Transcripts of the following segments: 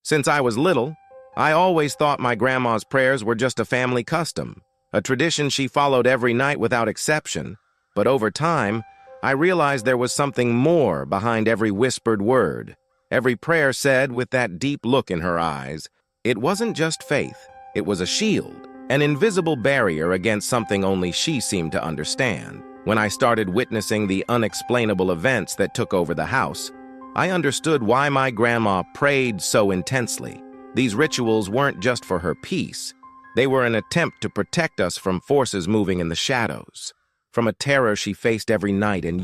Since I was little, I always thought my grandma's prayers were just a family custom, a tradition she followed every night without exception. But over time, I realized there was something more behind every whispered word, every prayer said with that deep look in her eyes. It wasn't just faith, it was a shield, an invisible barrier against something only she seemed to understand. When I started witnessing the unexplainable events that took over the house, I understood why my grandma prayed so intensely. These rituals weren't just for her peace. They were an attempt to protect us from forces moving in the shadows, from a terror she faced every night. And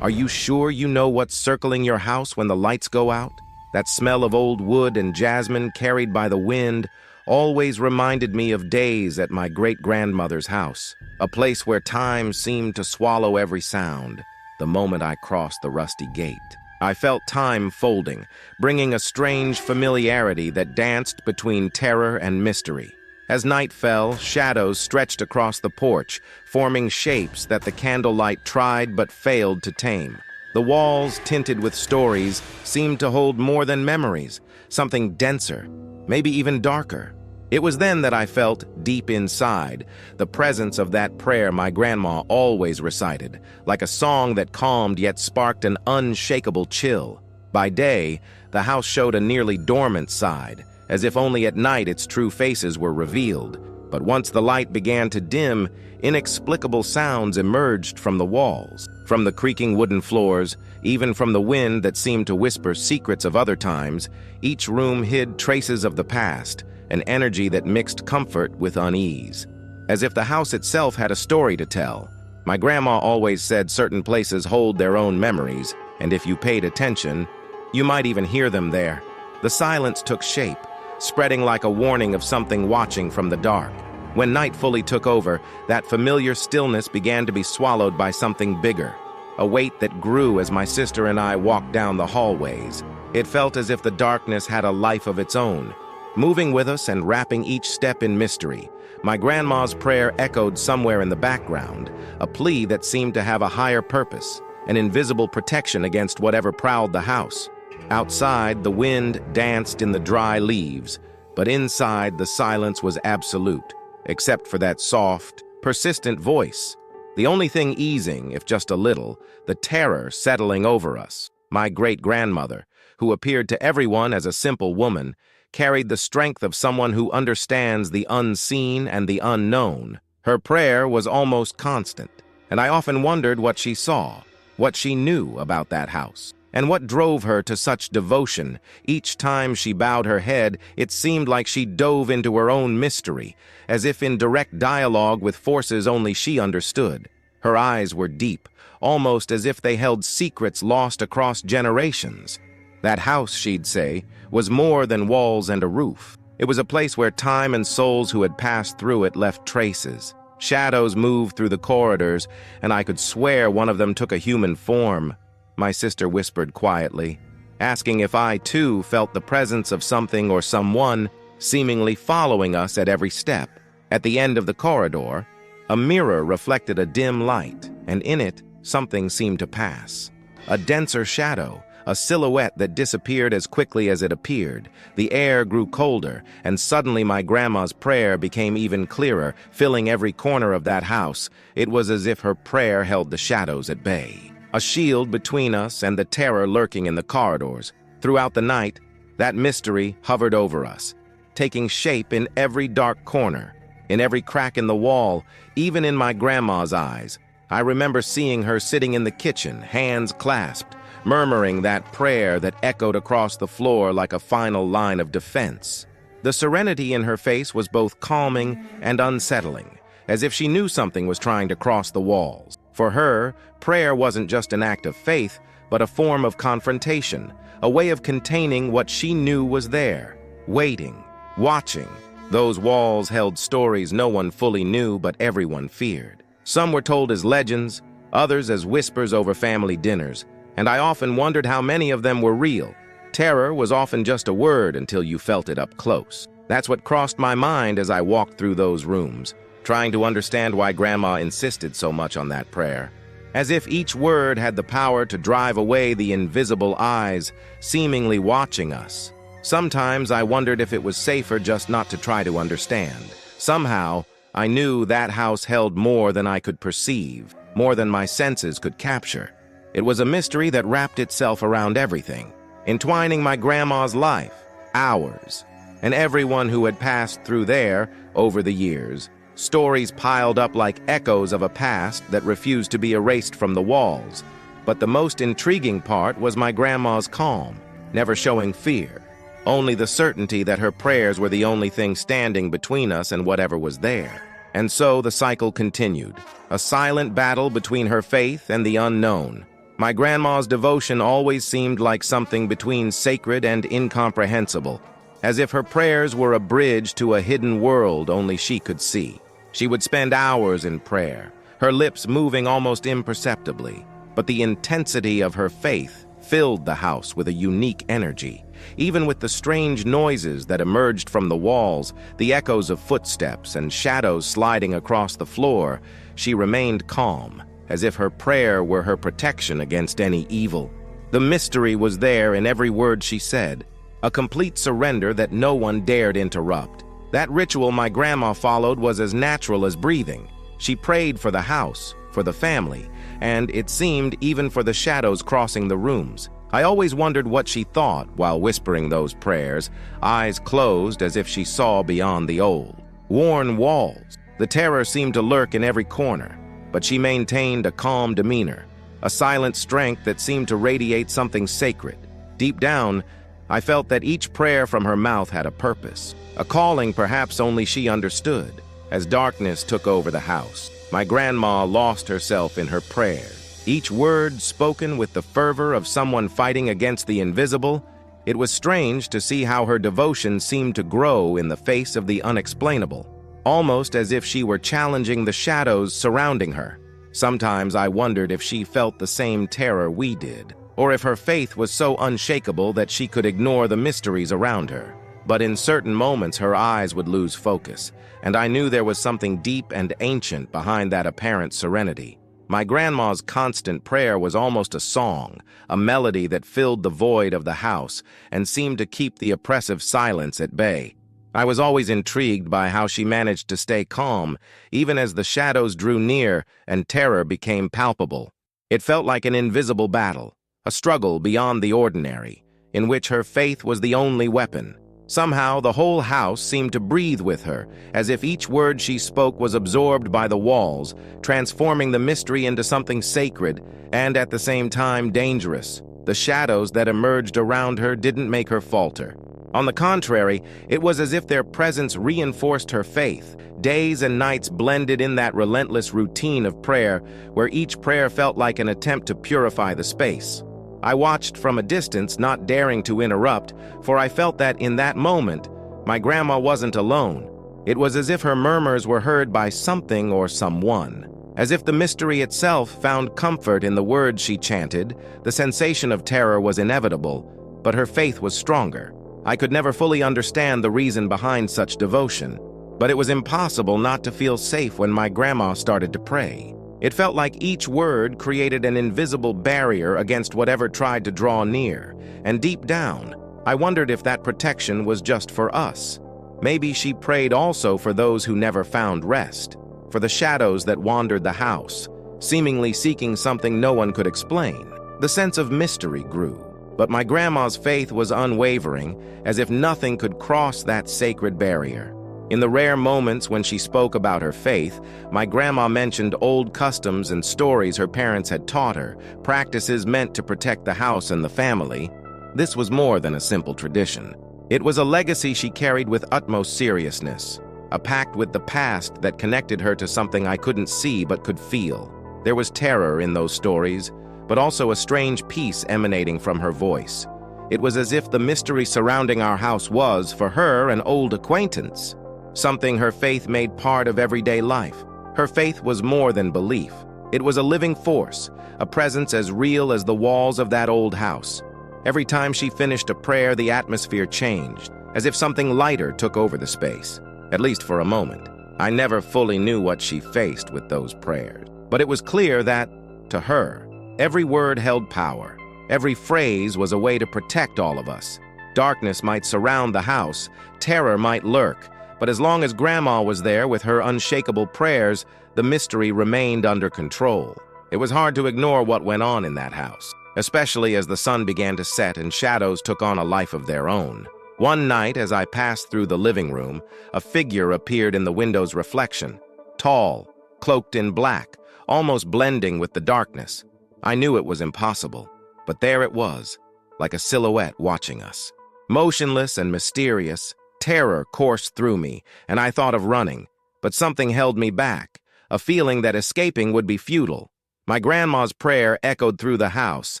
are you sure you know what's circling your house when the lights go out? That smell of old wood and jasmine carried by the wind always reminded me of days at my great-grandmother's house, a place where time seemed to swallow every sound. The moment I crossed the rusty gate, I felt time folding, bringing a strange familiarity that danced between terror and mystery. As night fell, shadows stretched across the porch, forming shapes that the candlelight tried but failed to tame. The walls, tinted with stories, seemed to hold more than memories, something denser, maybe even darker. It was then that I felt, deep inside, the presence of that prayer my grandma always recited, like a song that calmed yet sparked an unshakable chill. By day, the house showed a nearly dormant side, as if only at night its true faces were revealed. But once the light began to dim, inexplicable sounds emerged from the walls, from the creaking wooden floors, even from the wind that seemed to whisper secrets of other times. Each room hid traces of the past, an energy that mixed comfort with unease, as if the house itself had a story to tell. My grandma always said certain places hold their own memories, and if you paid attention, you might even hear them there. The silence took shape, spreading like a warning of something watching from the dark. When night fully took over, that familiar stillness began to be swallowed by something bigger, a weight that grew as my sister and I walked down the hallways. It felt as if the darkness had a life of its own, moving with us and wrapping each step in mystery. My grandma's prayer echoed somewhere in the background, a plea that seemed to have a higher purpose, an invisible protection against whatever prowled the house. Outside, the wind danced in the dry leaves, but inside, the silence was absolute, except for that soft, persistent voice. The only thing easing, if just a little, the terror settling over us. My great-grandmother, who appeared to everyone as a simple woman, carried the strength of someone who understands the unseen and the unknown. Her prayer was almost constant, and I often wondered what she saw, what she knew about that house, and what drove her to such devotion. Each time she bowed her head, it seemed like she dove into her own mystery, as if in direct dialogue with forces only she understood. Her eyes were deep, almost as if they held secrets lost across generations. That house, she'd say, was more than walls and a roof. It was a place where time and souls who had passed through it left traces. Shadows moved through the corridors, and I could swear one of them took a human form. My sister whispered quietly, asking if I, too, felt the presence of something or someone seemingly following us at every step. At the end of the corridor, a mirror reflected a dim light, and in it, something seemed to pass. A denser shadow, a silhouette that disappeared as quickly as it appeared. The air grew colder, and suddenly my grandma's prayer became even clearer, filling every corner of that house. It was as if her prayer held the shadows at bay, a shield between us and the terror lurking in the corridors. Throughout the night, that mystery hovered over us, taking shape in every dark corner, in every crack in the wall, even in my grandma's eyes. I remember seeing her sitting in the kitchen, hands clasped, murmuring that prayer that echoed across the floor like a final line of defense. The serenity in her face was both calming and unsettling, as if she knew something was trying to cross the walls. For her, prayer wasn't just an act of faith, but a form of confrontation, a way of containing what she knew was there, waiting, watching. Those walls held stories no one fully knew, but everyone feared. Some were told as legends, others as whispers over family dinners, and I often wondered how many of them were real. Terror was often just a word until you felt it up close. That's what crossed my mind as I walked through those rooms, trying to understand why Grandma insisted so much on that prayer. As if each word had the power to drive away the invisible eyes seemingly watching us. Sometimes I wondered if it was safer just not to try to understand. Somehow, I knew that house held more than I could perceive, more than my senses could capture. It was a mystery that wrapped itself around everything, entwining my grandma's life, ours, and everyone who had passed through there over the years. Stories piled up like echoes of a past that refused to be erased from the walls. But the most intriguing part was my grandma's calm, never showing fear, only the certainty that her prayers were the only thing standing between us and whatever was there. And so the cycle continued, a silent battle between her faith and the unknown. My grandma's devotion always seemed like something between sacred and incomprehensible, as if her prayers were a bridge to a hidden world only she could see. She would spend hours in prayer, her lips moving almost imperceptibly, but the intensity of her faith filled the house with a unique energy. Even with the strange noises that emerged from the walls, the echoes of footsteps and shadows sliding across the floor, she remained calm, as if her prayer were her protection against any evil. The mystery was there in every word she said, a complete surrender that no one dared interrupt. That ritual my grandma followed was as natural as breathing. She prayed for the house, for the family, and it seemed even for the shadows crossing the rooms. I always wondered what she thought while whispering those prayers, eyes closed as if she saw beyond the old, worn walls. The terror seemed to lurk in every corner, but she maintained a calm demeanor, a silent strength that seemed to radiate something sacred. Deep down, I felt that each prayer from her mouth had a purpose, a calling perhaps only she understood. As darkness took over the house, my grandma lost herself in her prayer. Each word spoken with the fervor of someone fighting against the invisible. It was strange to see how her devotion seemed to grow in the face of the unexplainable, almost as if she were challenging the shadows surrounding her. Sometimes I wondered if she felt the same terror we did, or if her faith was so unshakable that she could ignore the mysteries around her. But in certain moments her eyes would lose focus, and I knew there was something deep and ancient behind that apparent serenity. My grandma's constant prayer was almost a song, a melody that filled the void of the house and seemed to keep the oppressive silence at bay. I was always intrigued by how she managed to stay calm, even as the shadows drew near and terror became palpable. It felt like an invisible battle, a struggle beyond the ordinary, in which her faith was the only weapon. Somehow, the whole house seemed to breathe with her, as if each word she spoke was absorbed by the walls, transforming the mystery into something sacred and at the same time dangerous. The shadows that emerged around her didn't make her falter. On the contrary, it was as if their presence reinforced her faith. Days and nights blended in that relentless routine of prayer, where each prayer felt like an attempt to purify the space. I watched from a distance, not daring to interrupt, for I felt that in that moment, my grandma wasn't alone. It was as if her murmurs were heard by something or someone, as if the mystery itself found comfort in the words she chanted. The sensation of terror was inevitable, but her faith was stronger. I could never fully understand the reason behind such devotion, but it was impossible not to feel safe when my grandma started to pray. It felt like each word created an invisible barrier against whatever tried to draw near, and deep down, I wondered if that protection was just for us. Maybe she prayed also for those who never found rest, for the shadows that wandered the house, seemingly seeking something no one could explain. The sense of mystery grew, but my grandma's faith was unwavering, as if nothing could cross that sacred barrier. In the rare moments when she spoke about her faith, my grandma mentioned old customs and stories her parents had taught her, practices meant to protect the house and the family. This was more than a simple tradition. It was a legacy she carried with utmost seriousness, a pact with the past that connected her to something I couldn't see but could feel. There was terror in those stories, but also a strange peace emanating from her voice. It was as if the mystery surrounding our house was, for her, an old acquaintance, something her faith made part of everyday life. Her faith was more than belief. It was a living force, a presence as real as the walls of that old house. Every time she finished a prayer, the atmosphere changed, as if something lighter took over the space, at least for a moment. I never fully knew what she faced with those prayers, but it was clear that, to her, every word held power. Every phrase was a way to protect all of us. Darkness might surround the house, terror might lurk, but as long as Grandma was there with her unshakable prayers, the mystery remained under control. It was hard to ignore what went on in that house, especially as the sun began to set and shadows took on a life of their own. One night, as I passed through the living room, a figure appeared in the window's reflection, tall, cloaked in black, almost blending with the darkness. I knew it was impossible, but there it was, like a silhouette watching us. Motionless and mysterious, terror coursed through me, and I thought of running, but something held me back, a feeling that escaping would be futile. My grandma's prayer echoed through the house,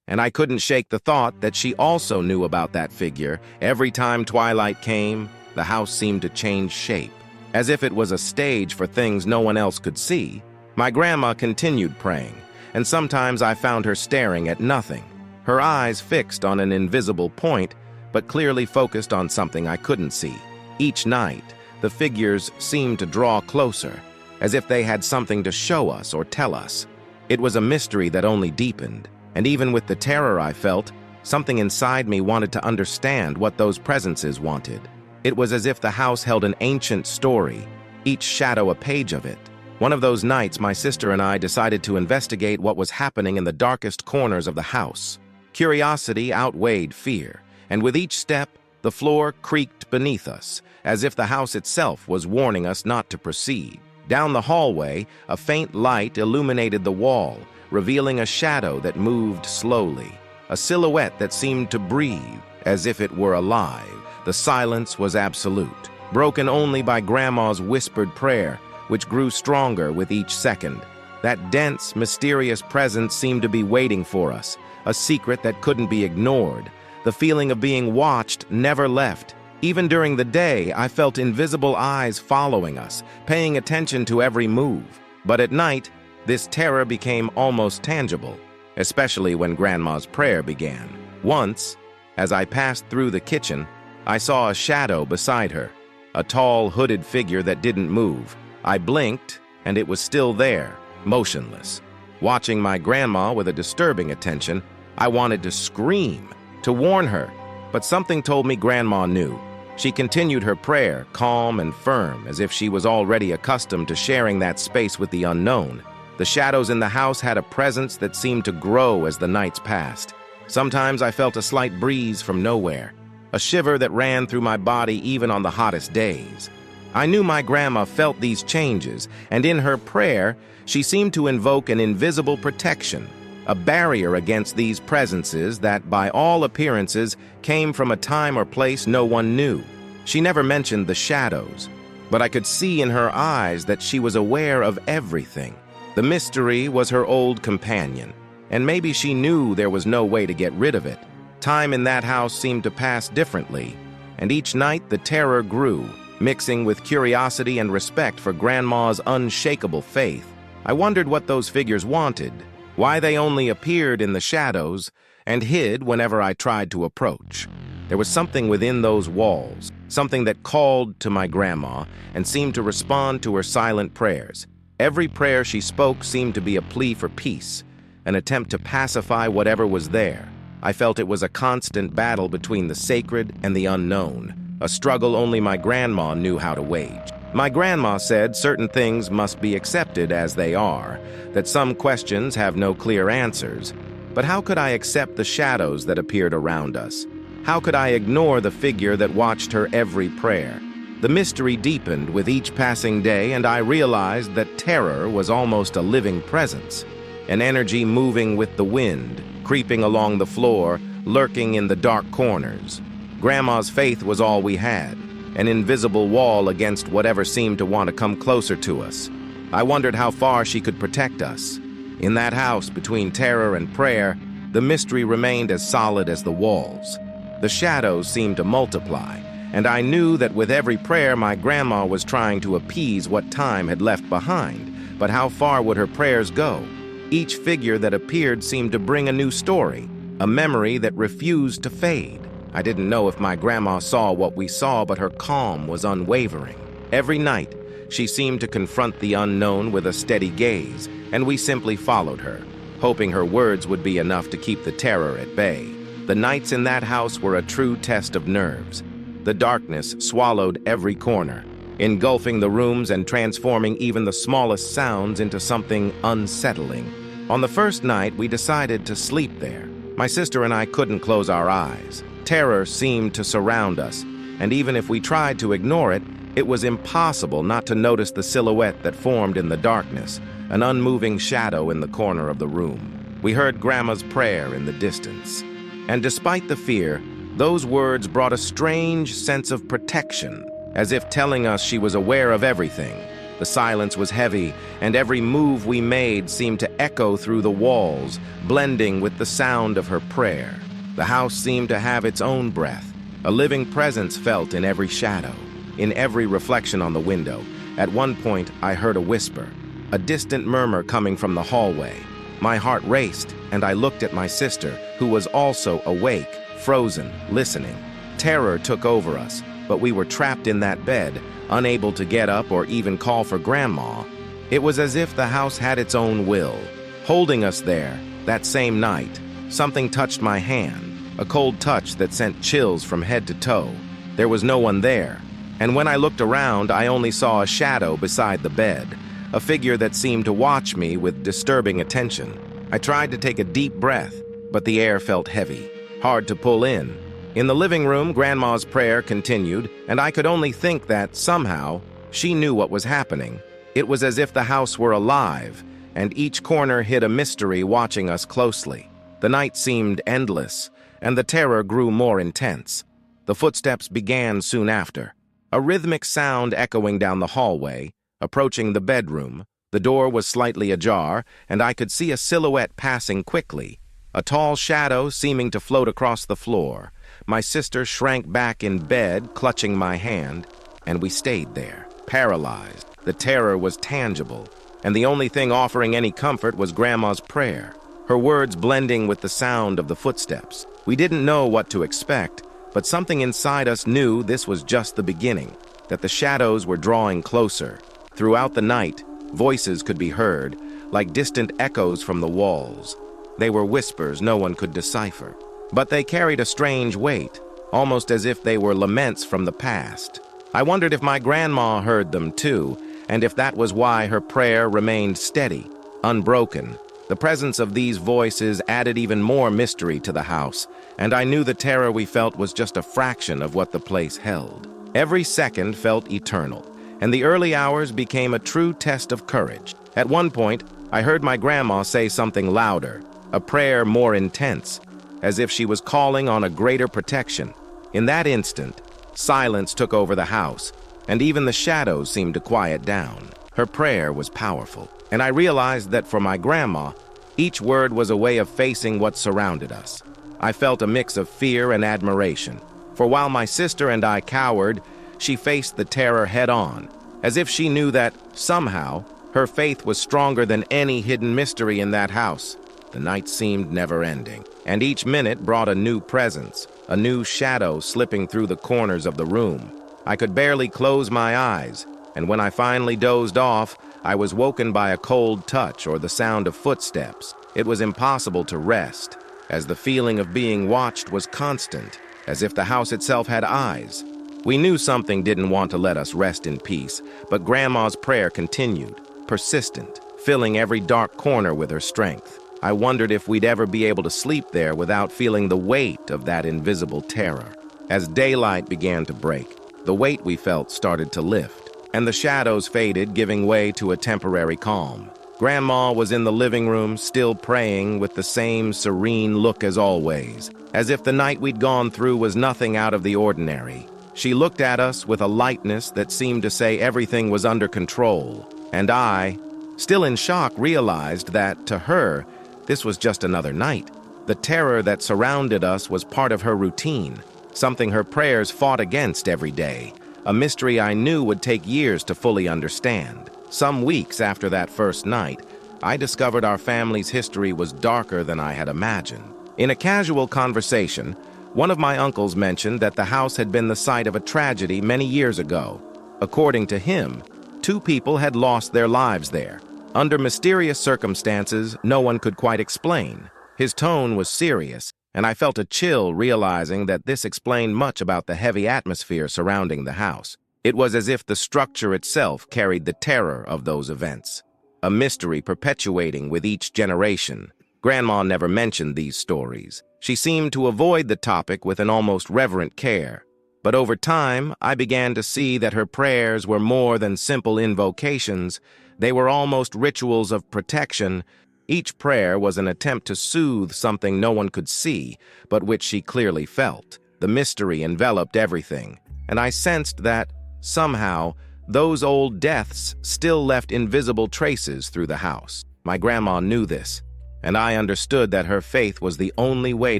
and I couldn't shake the thought that she also knew about that figure. Every time twilight came, the house seemed to change shape, as if it was a stage for things no one else could see. My grandma continued praying, and sometimes I found her staring at nothing, her eyes fixed on an invisible point, but clearly focused on something I couldn't see. Each night, the figures seemed to draw closer, as if they had something to show us or tell us. It was a mystery that only deepened, and even with the terror I felt, something inside me wanted to understand what those presences wanted. It was as if the house held an ancient story, each shadow a page of it. One of those nights, my sister and I decided to investigate what was happening in the darkest corners of the house. Curiosity outweighed fear, and with each step, the floor creaked beneath us, as if the house itself was warning us not to proceed. Down the hallway, a faint light illuminated the wall, revealing a shadow that moved slowly, a silhouette that seemed to breathe, as if it were alive. The silence was absolute, broken only by Grandma's whispered prayer, which grew stronger with each second. That dense, mysterious presence seemed to be waiting for us, a secret that couldn't be ignored. The feeling of being watched never left. Even during the day, I felt invisible eyes following us, paying attention to every move. But at night, this terror became almost tangible, especially when Grandma's prayer began. Once, as I passed through the kitchen, I saw a shadow beside her, a tall, hooded figure that didn't move. I blinked, and it was still there, motionless. Watching my grandma with a disturbing attention, I wanted to scream, to warn her, but something told me Grandma knew. She continued her prayer, calm and firm, as if she was already accustomed to sharing that space with the unknown. The shadows in the house had a presence that seemed to grow as the nights passed. Sometimes I felt a slight breeze from nowhere, a shiver that ran through my body even on the hottest days. I knew my grandma felt these changes, and in her prayer, she seemed to invoke an invisible protection, a barrier against these presences that, by all appearances, came from a time or place no one knew. She never mentioned the shadows, but I could see in her eyes that she was aware of everything. The mystery was her old companion, and maybe she knew there was no way to get rid of it. Time in that house seemed to pass differently, and each night the terror grew, mixing with curiosity and respect for Grandma's unshakable faith. I wondered what those figures wanted, why they only appeared in the shadows and hid whenever I tried to approach. There was something within those walls, something that called to my grandma and seemed to respond to her silent prayers. Every prayer she spoke seemed to be a plea for peace, an attempt to pacify whatever was there. I felt it was a constant battle between the sacred and the unknown, a struggle only my grandma knew how to wage. My grandma said certain things must be accepted as they are, that some questions have no clear answers. But how could I accept the shadows that appeared around us? How could I ignore the figure that watched her every prayer? The mystery deepened with each passing day, and I realized that terror was almost a living presence, an energy moving with the wind, creeping along the floor, lurking in the dark corners. Grandma's faith was all we had, an invisible wall against whatever seemed to want to come closer to us. I wondered how far she could protect us. In that house, between terror and prayer, the mystery remained as solid as the walls. The shadows seemed to multiply, and I knew that with every prayer my grandma was trying to appease what time had left behind. But how far would her prayers go? Each figure that appeared seemed to bring a new story, a memory that refused to fade. I didn't know if my grandma saw what we saw, but her calm was unwavering. Every night, she seemed to confront the unknown with a steady gaze, and we simply followed her, hoping her words would be enough to keep the terror at bay. The nights in that house were a true test of nerves. The darkness swallowed every corner, engulfing the rooms and transforming even the smallest sounds into something unsettling. On the first night, we decided to sleep there. My sister and I couldn't close our eyes. Terror seemed to surround us, and even if we tried to ignore it, it was impossible not to notice the silhouette that formed in the darkness, an unmoving shadow in the corner of the room. We heard Grandma's prayer in the distance. And despite the fear, those words brought a strange sense of protection, as if telling us she was aware of everything. The silence was heavy, and every move we made seemed to echo through the walls, blending with the sound of her prayer. The house seemed to have its own breath, a living presence felt in every shadow, in every reflection on the window. At one point, I heard a whisper, a distant murmur coming from the hallway. My heart raced, and I looked at my sister, who was also awake, frozen, listening. Terror took over us, but we were trapped in that bed, unable to get up or even call for Grandma. It was as if the house had its own will, holding us there. That same night, something touched my hand, a cold touch that sent chills from head to toe. There was no one there, and when I looked around, I only saw a shadow beside the bed, a figure that seemed to watch me with disturbing attention. I tried to take a deep breath, but the air felt heavy, hard to pull in. In the living room, Grandma's prayer continued, and I could only think that, somehow, she knew what was happening. It was as if the house were alive, and each corner hid a mystery watching us closely. The night seemed endless, and the terror grew more intense. The footsteps began soon after, a rhythmic sound echoing down the hallway, approaching the bedroom. The door was slightly ajar, and I could see a silhouette passing quickly, a tall shadow seeming to float across the floor. My sister shrank back in bed, clutching my hand, and we stayed there, paralyzed. The terror was tangible, and the only thing offering any comfort was Grandma's prayer, her words blending with the sound of the footsteps. We didn't know what to expect, but something inside us knew this was just the beginning, that the shadows were drawing closer. Throughout the night, voices could be heard, like distant echoes from the walls. They were whispers no one could decipher, but they carried a strange weight, almost as if they were laments from the past. I wondered if my grandma heard them too, and if that was why her prayer remained steady, unbroken. The presence of these voices added even more mystery to the house, and I knew the terror we felt was just a fraction of what the place held. Every second felt eternal, and the early hours became a true test of courage. At one point, I heard my grandma say something louder, a prayer more intense, as if she was calling on a greater protection. In that instant, silence took over the house, and even the shadows seemed to quiet down. Her prayer was powerful, and I realized that for my grandma, each word was a way of facing what surrounded us. I felt a mix of fear and admiration, for while my sister and I cowered, she faced the terror head-on, as if she knew that, somehow, her faith was stronger than any hidden mystery in that house. The night seemed never-ending, and each minute brought a new presence, a new shadow slipping through the corners of the room. I could barely close my eyes, and when I finally dozed off, I was woken by a cold touch or the sound of footsteps. It was impossible to rest, as the feeling of being watched was constant, as if the house itself had eyes. We knew something didn't want to let us rest in peace, but Grandma's prayer continued, persistent, filling every dark corner with her strength. I wondered if we'd ever be able to sleep there without feeling the weight of that invisible terror. As daylight began to break, the weight we felt started to lift, and the shadows faded, giving way to a temporary calm. Grandma was in the living room, still praying with the same serene look as always, as if the night we'd gone through was nothing out of the ordinary. She looked at us with a lightness that seemed to say everything was under control, and I, still in shock, realized that, to her, this was just another night. The terror that surrounded us was part of her routine, something her prayers fought against every day, a mystery I knew would take years to fully understand. Some weeks after that first night, I discovered our family's history was darker than I had imagined. In a casual conversation, one of my uncles mentioned that the house had been the site of a tragedy many years ago. According to him, 2 people had lost their lives there, under mysterious circumstances no one could quite explain. His tone was serious, and I felt a chill realizing that this explained much about the heavy atmosphere surrounding the house. It was as if the structure itself carried the terror of those events, a mystery perpetuating with each generation. Grandma never mentioned these stories. She seemed to avoid the topic with an almost reverent care. But over time, I began to see that her prayers were more than simple invocations. They were almost rituals of protection. Each prayer was an attempt to soothe something no one could see, but which she clearly felt. The mystery enveloped everything, and I sensed that, somehow, those old deaths still left invisible traces through the house. My grandma knew this, and I understood that her faith was the only way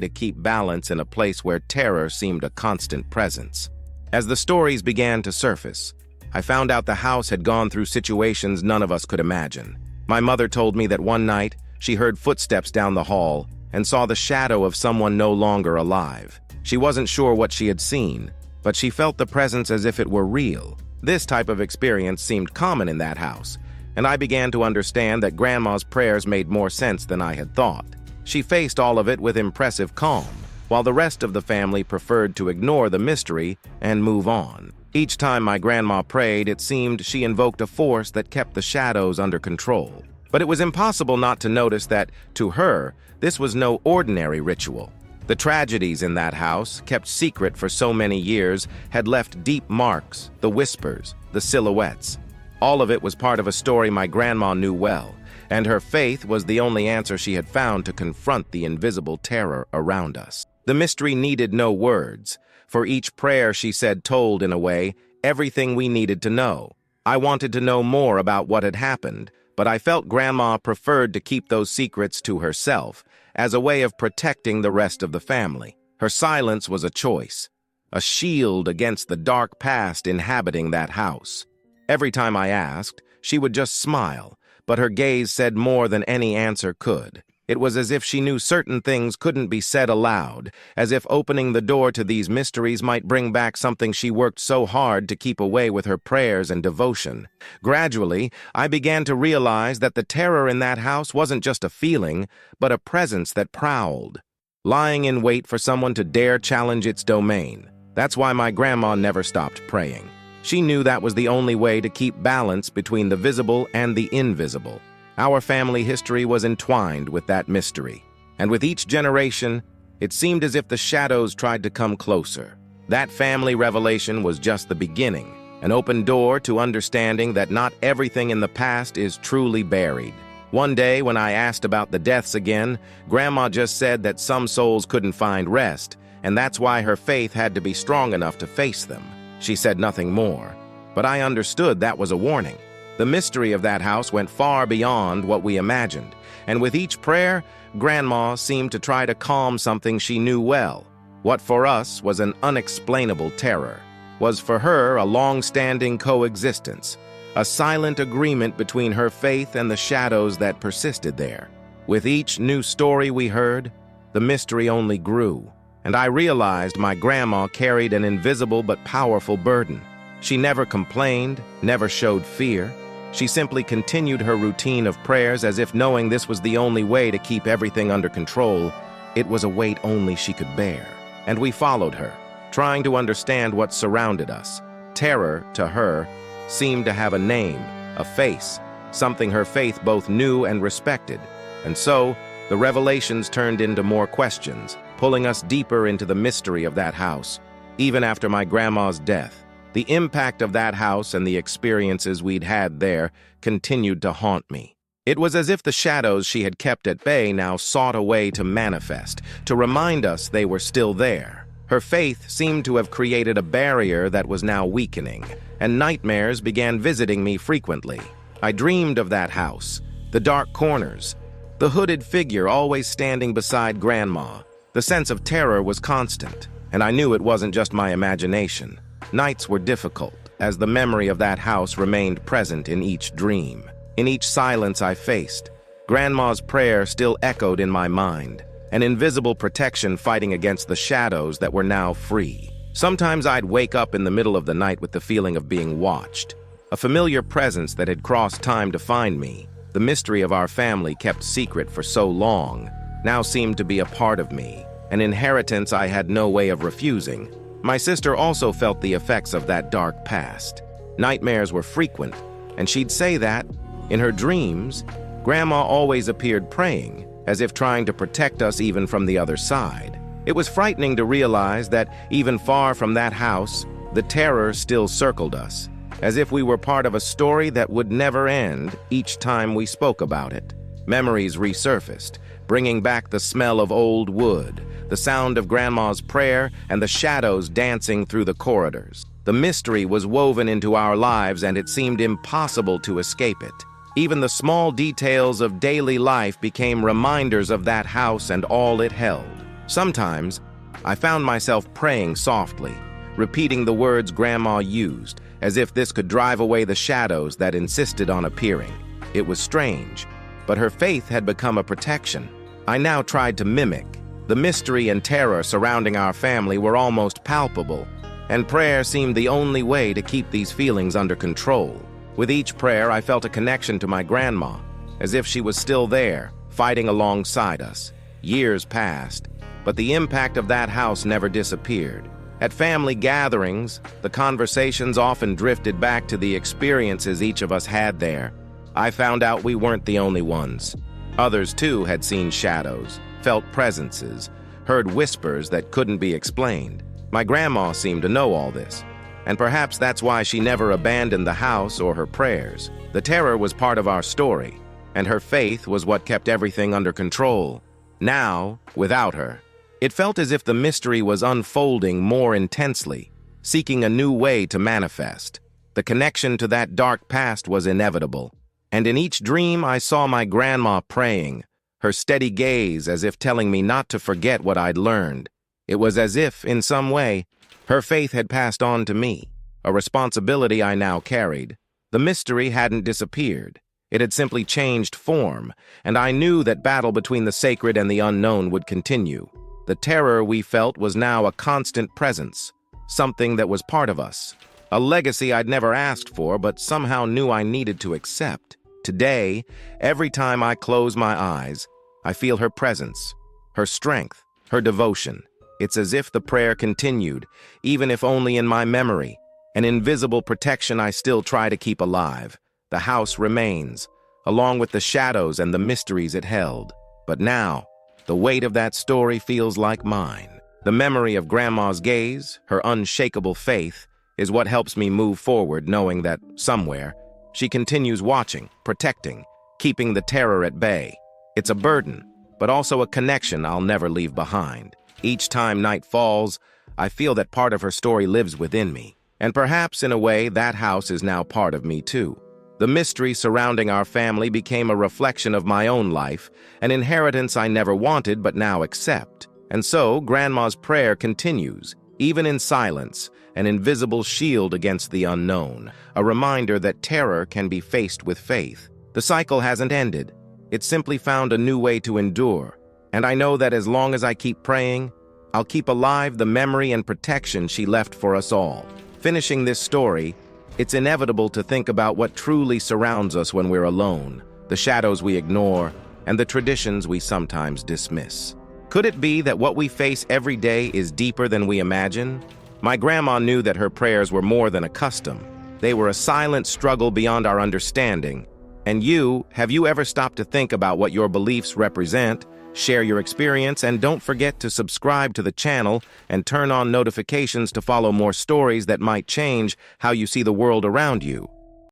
to keep balance in a place where terror seemed a constant presence. As the stories began to surface, I found out the house had gone through situations none of us could imagine. My mother told me that one night she heard footsteps down the hall and saw the shadow of someone no longer alive. She wasn't sure what she had seen, but she felt the presence as if it were real. This type of experience seemed common in that house, and I began to understand that Grandma's prayers made more sense than I had thought. She faced all of it with impressive calm, while the rest of the family preferred to ignore the mystery and move on. Each time my grandma prayed, it seemed she invoked a force that kept the shadows under control. But it was impossible not to notice that, to her, this was no ordinary ritual. The tragedies in that house, kept secret for so many years, had left deep marks, the whispers, the silhouettes. All of it was part of a story my grandma knew well, and her faith was the only answer she had found to confront the invisible terror around us. The mystery needed no words, for each prayer she said told, in a way, everything we needed to know. I wanted to know more about what had happened, but I felt Grandma preferred to keep those secrets to herself, as a way of protecting the rest of the family. Her silence was a choice, a shield against the dark past inhabiting that house. Every time I asked, she would just smile, but her gaze said more than any answer could. It was as if she knew certain things couldn't be said aloud, as if opening the door to these mysteries might bring back something she worked so hard to keep away with her prayers and devotion. Gradually, I began to realize that the terror in that house wasn't just a feeling, but a presence that prowled, lying in wait for someone to dare challenge its domain. That's why my grandma never stopped praying. She knew that was the only way to keep balance between the visible and the invisible. Our family history was entwined with that mystery, and with each generation, it seemed as if the shadows tried to come closer. That family revelation was just the beginning, an open door to understanding that not everything in the past is truly buried. One day, when I asked about the deaths again, Grandma just said that some souls couldn't find rest, and that's why her faith had to be strong enough to face them. She said nothing more, but I understood that was a warning. The mystery of that house went far beyond what we imagined, and with each prayer, Grandma seemed to try to calm something she knew well. What for us was an unexplainable terror was for her a long-standing coexistence, a silent agreement between her faith and the shadows that persisted there. With each new story we heard, the mystery only grew, and I realized my grandma carried an invisible but powerful burden. She never complained, never showed fear. She simply continued her routine of prayers as if knowing this was the only way to keep everything under control. It was a weight only she could bear. And we followed her, trying to understand what surrounded us. Terror, to her, seemed to have a name, a face, something her faith both knew and respected. And so, the revelations turned into more questions, pulling us deeper into the mystery of that house. Even after my grandma's death, the impact of that house and the experiences we'd had there continued to haunt me. It was as if the shadows she had kept at bay now sought a way to manifest, to remind us they were still there. Her faith seemed to have created a barrier that was now weakening, and nightmares began visiting me frequently. I dreamed of that house, the dark corners, the hooded figure always standing beside Grandma. The sense of terror was constant, and I knew it wasn't just my imagination. Nights were difficult, as the memory of that house remained present in each dream. In each silence I faced, Grandma's prayer still echoed in my mind, an invisible protection fighting against the shadows that were now free. Sometimes I'd wake up in the middle of the night with the feeling of being watched, a familiar presence that had crossed time to find me. The mystery of our family kept secret for so long now seemed to be a part of me, an inheritance I had no way of refusing. My sister also felt the effects of that dark past. Nightmares were frequent, and she'd say that, in her dreams, Grandma always appeared praying, as if trying to protect us even from the other side. It was frightening to realize that, even far from that house, the terror still circled us, as if we were part of a story that would never end each time we spoke about it. Memories resurfaced, bringing back the smell of old wood, the sound of Grandma's prayer, and the shadows dancing through the corridors. The mystery was woven into our lives, and it seemed impossible to escape it. Even the small details of daily life became reminders of that house and all it held. Sometimes, I found myself praying softly, repeating the words Grandma used, as if this could drive away the shadows that insisted on appearing. It was strange, but her faith had become a protection. I now tried to mimic. The mystery and terror surrounding our family were almost palpable, and prayer seemed the only way to keep these feelings under control. With each prayer, I felt a connection to my grandma, as if she was still there, fighting alongside us. Years passed, but the impact of that house never disappeared. At family gatherings, the conversations often drifted back to the experiences each of us had there. I found out we weren't the only ones. Others, too, had seen shadows, felt presences, heard whispers that couldn't be explained. My grandma seemed to know all this, and perhaps that's why she never abandoned the house or her prayers. The terror was part of our story, and her faith was what kept everything under control. Now, without her, it felt as if the mystery was unfolding more intensely, seeking a new way to manifest. The connection to that dark past was inevitable, and in each dream I saw my grandma praying, her steady gaze as if telling me not to forget what I'd learned. It was as if, in some way, her faith had passed on to me, a responsibility I now carried. The mystery hadn't disappeared. It had simply changed form, and I knew that battle between the sacred and the unknown would continue. The terror we felt was now a constant presence, something that was part of us, a legacy I'd never asked for but somehow knew I needed to accept. Today, every time I close my eyes, I feel her presence, her strength, her devotion. It's as if the prayer continued, even if only in my memory, an invisible protection I still try to keep alive. The house remains, along with the shadows and the mysteries it held. But now, the weight of that story feels like mine. The memory of Grandma's gaze, her unshakable faith, is what helps me move forward, knowing that, somewhere, she continues watching, protecting, keeping the terror at bay. It's a burden, but also a connection I'll never leave behind. Each time night falls, I feel that part of her story lives within me. And perhaps, in a way, that house is now part of me too. The mystery surrounding our family became a reflection of my own life, an inheritance I never wanted but now accept. And so, Grandma's prayer continues, even in silence, an invisible shield against the unknown, a reminder that terror can be faced with faith. The cycle hasn't ended. It's simply found a new way to endure. And I know that as long as I keep praying, I'll keep alive the memory and protection she left for us all. Finishing this story, it's inevitable to think about what truly surrounds us when we're alone, the shadows we ignore, and the traditions we sometimes dismiss. Could it be that what we face every day is deeper than we imagine? My grandma knew that her prayers were more than a custom. They were a silent struggle beyond our understanding. And have you ever stopped to think about what your beliefs represent? Share your experience, and don't forget to subscribe to the channel and turn on notifications to follow more stories that might change how you see the world around you.